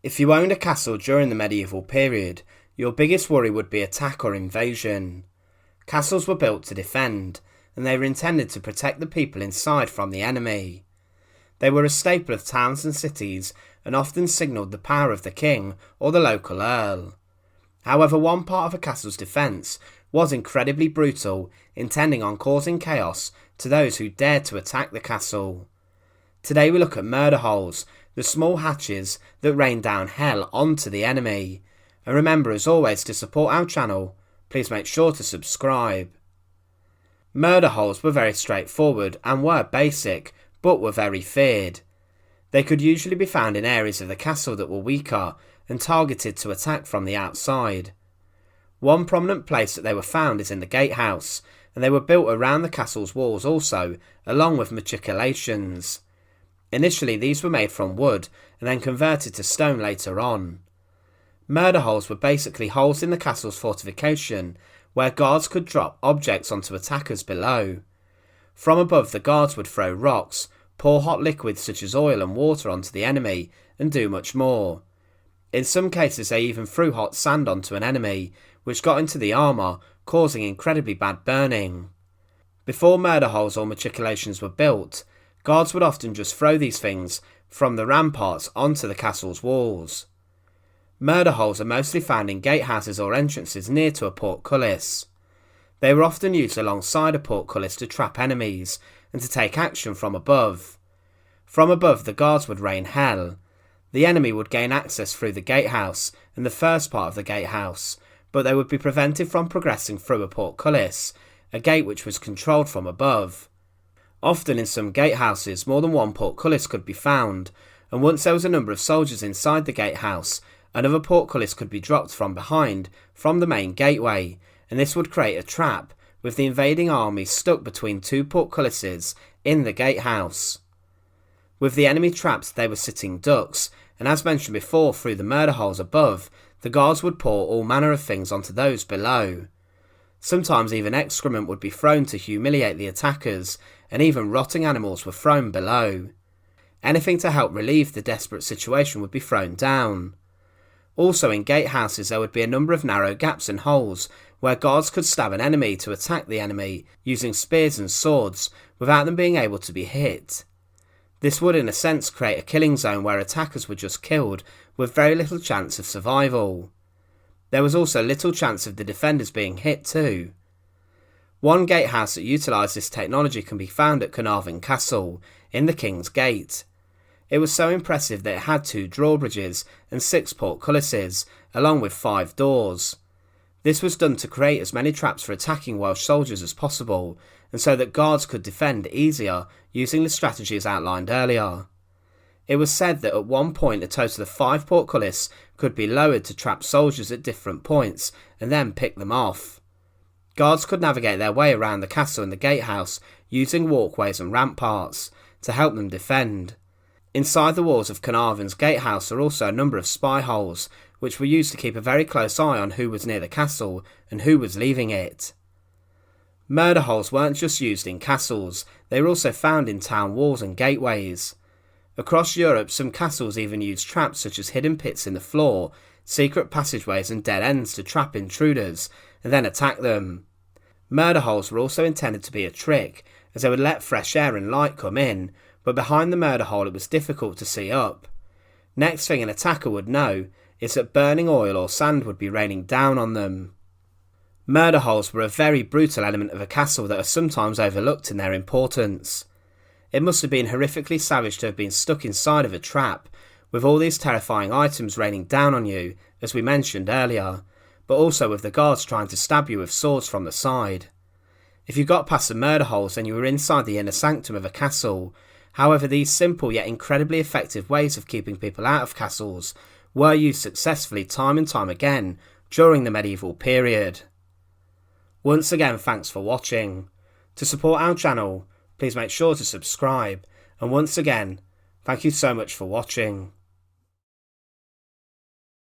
If you owned a castle during the medieval period, your biggest worry would be attack or invasion. Castles were built to defend, and they were intended to protect the people inside from the enemy. They were a staple of towns and cities and often signalled the power of the king or the local earl. However, one part of a castle's defence was incredibly brutal, intending on causing chaos to those who dared to attack the castle. Today we look at murder holes, the small hatches that rain down hell onto the enemy. And remember, as always, to support our channel, please make sure to subscribe. Murder holes were very straightforward and were basic, but were very feared. They could usually be found in areas of the castle that were weaker and targeted to attack from the outside. One prominent place that they were found is in the gatehouse, and they were built around the castle's walls also, along with machicolations. Initially these were made from wood and then converted to stone later on. Murder holes were basically holes in the castle's fortification where guards could drop objects onto attackers below. From above, the guards would throw rocks, pour hot liquids such as oil and water onto the enemy, and do much more. In some cases they even threw hot sand onto an enemy, which got into the armour, causing incredibly bad burning. Before murder holes or machicolations were built, guards would often just throw these things from the ramparts onto the castle's walls. Murder holes are mostly found in gatehouses or entrances near to a portcullis. They were often used alongside a portcullis to trap enemies and to take action from above. From above, the guards would rain hell. The enemy would gain access through the gatehouse and the first part of the gatehouse, but they would be prevented from progressing through a portcullis, a gate which was controlled from above. Often in some gatehouses, more than one portcullis could be found, and once there was a number of soldiers inside the gatehouse, another portcullis could be dropped from behind, from the main gateway, and this would create a trap, with the invading army stuck between two portcullises in the gatehouse. With the enemy trapped, they were sitting ducks, and as mentioned before, through the murder holes above, the guards would pour all manner of things onto those below. Sometimes even excrement would be thrown to humiliate the attackers, and even rotting animals were thrown below. Anything to help relieve the desperate situation would be thrown down. Also in gatehouses there would be a number of narrow gaps and holes where guards could stab an enemy to attack the enemy using spears and swords without them being able to be hit. This would in a sense create a killing zone where attackers were just killed with very little chance of survival. There was also little chance of the defenders being hit too. One gatehouse that utilised this technology can be found at Carnarvon Castle, in the King's Gate. It was so impressive that it had 2 drawbridges and 6 portcullises, along with 5 doors. This was done to create as many traps for attacking Welsh soldiers as possible, and so that guards could defend easier using the strategies outlined earlier. It was said that at one point a total of 5 portcullis could be lowered to trap soldiers at different points and then pick them off. Guards could navigate their way around the castle and the gatehouse using walkways and ramparts to help them defend. Inside the walls of Carnarvon's gatehouse are also a number of spy holes, which were used to keep a very close eye on who was near the castle and who was leaving it. Murder holes weren't just used in castles, they were also found in town walls and gateways. Across Europe, some castles even used traps such as hidden pits in the floor, secret passageways and dead ends to trap intruders and then attack them. Murder holes were also intended to be a trick, as they would let fresh air and light come in, but behind the murder hole it was difficult to see up. Next thing an attacker would know is that burning oil or sand would be raining down on them. Murder holes were a very brutal element of a castle that are sometimes overlooked in their importance. It must have been horrifically savage to have been stuck inside of a trap, with all these terrifying items raining down on you, as we mentioned earlier, but also with the guards trying to stab you with swords from the side. If you got past the murder holes then you were inside the inner sanctum of a castle. However, these simple yet incredibly effective ways of keeping people out of castles were used successfully time and time again during the medieval period. Once again, thanks for watching. To support our channel, please make sure to subscribe, and once again, thank you so much for watching.